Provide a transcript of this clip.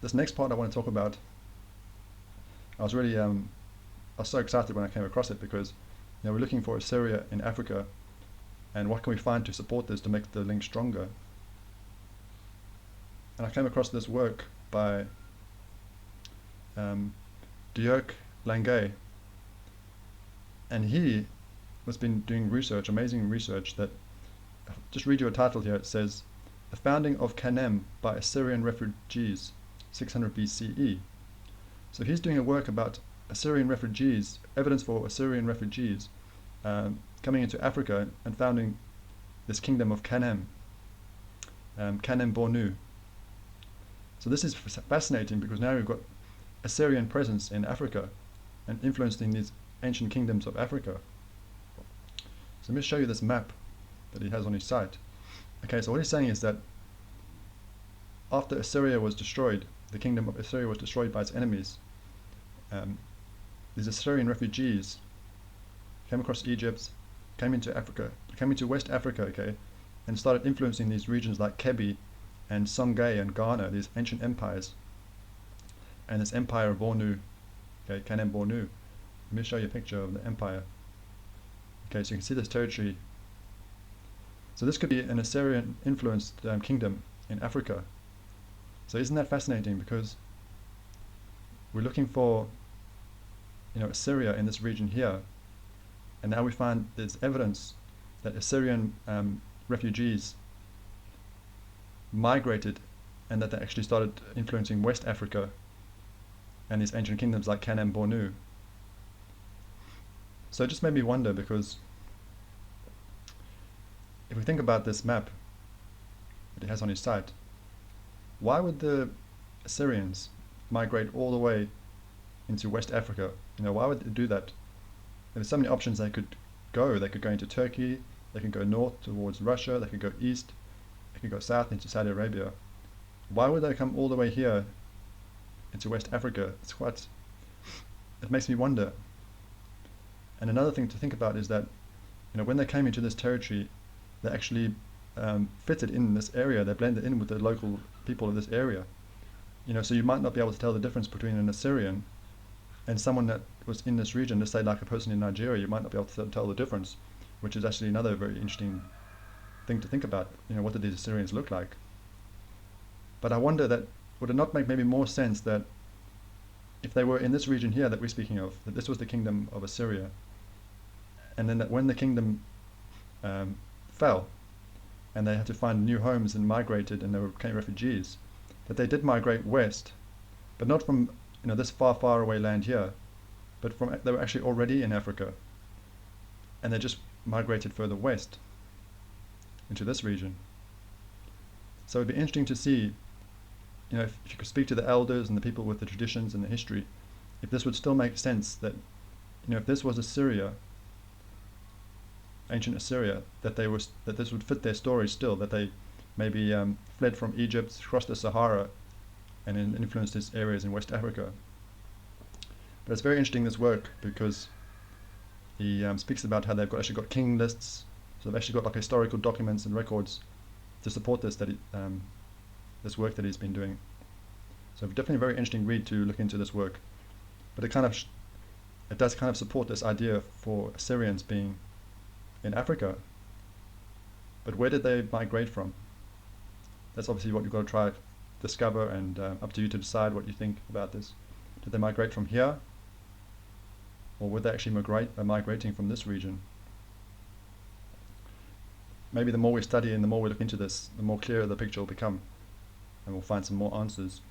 This next part I want to talk about, I was really, I was so excited when I came across it because, we're looking for Assyria in Africa, and what can we find to support this to make the link stronger? And I came across this work by Dirk Langay, and he has been doing research, amazing research that, just read you a title here, it says, The Founding of Kanem by Assyrian Refugees, 600 BCE. So he's doing a work about Assyrian refugees, evidence for Assyrian refugees coming into Africa and founding this kingdom of Kanem, Kanem Bornu. So this is fascinating because now we've got Assyrian presence in Africa and influencing these ancient kingdoms of Africa. So let me show you this map that he has on his site. Okay, so what he's saying is that after Assyria was destroyed, the kingdom of Assyria was destroyed by its enemies, these Assyrian refugees came across Egypt, came into Africa, came into West Africa, okay, and started influencing these regions like Kebi and Songhay and Ghana, these ancient empires, and this empire of Bornu, okay, Kanem Bornu. Let me show you a picture of the empire. Okay, so you can see this territory. So this could be an Assyrian influenced kingdom in Africa. So isn't that fascinating? Because we're looking for, Assyria in this region here, and now we find there's evidence that Assyrian refugees migrated and that they actually started influencing West Africa and these ancient kingdoms like Kanem Bornu. So it just made me wonder, because if we think about this map that he has on his site, why would the Assyrians migrate all the way into West Africa? Why would they do that? There's so many options they could go. They could go into Turkey, they could go north towards Russia, they could go east, they could go south into Saudi Arabia. Why would they come all the way here into West Africa? It makes me wonder. And another thing to think about is that, when they came into this territory, they actually fitted in this area. They blended in with the local people of this area. So you might not be able to tell the difference between an Assyrian and someone that was in this region. Let's say like a person in Nigeria, you might not be able to tell the difference, which is actually another very interesting thing to think about. What did these Assyrians look like? But I wonder that, would it not make maybe more sense that if they were in this region here that we're speaking of, that this was the kingdom of Assyria, and then that when the kingdom fell and they had to find new homes and migrated and they became refugees, that they did migrate west, but not from this far away land here, but they were actually already in Africa, and they just migrated further west into this region. So it'd be interesting to see, if you could speak to the elders and the people with the traditions and the history, if this would still make sense that, if this was Assyria, ancient Assyria, that this would fit their story still, that they maybe fled from Egypt, crossed the Sahara, and influenced these areas in West Africa. But it's very interesting, this work, because he speaks about how they've actually got king lists, so they've actually got like historical documents and records to support this this work that he's been doing. So definitely a very interesting read to look into this work. But it does kind of support this idea for Assyrians being in Africa. But where did they migrate from? That's obviously what you've got to try to discover, and up to you to decide what you think about this. Did they migrate from here? Or were they actually migrating from this region? Maybe the more we study and the more we look into this, the more clearer the picture will become, and we'll find some more answers.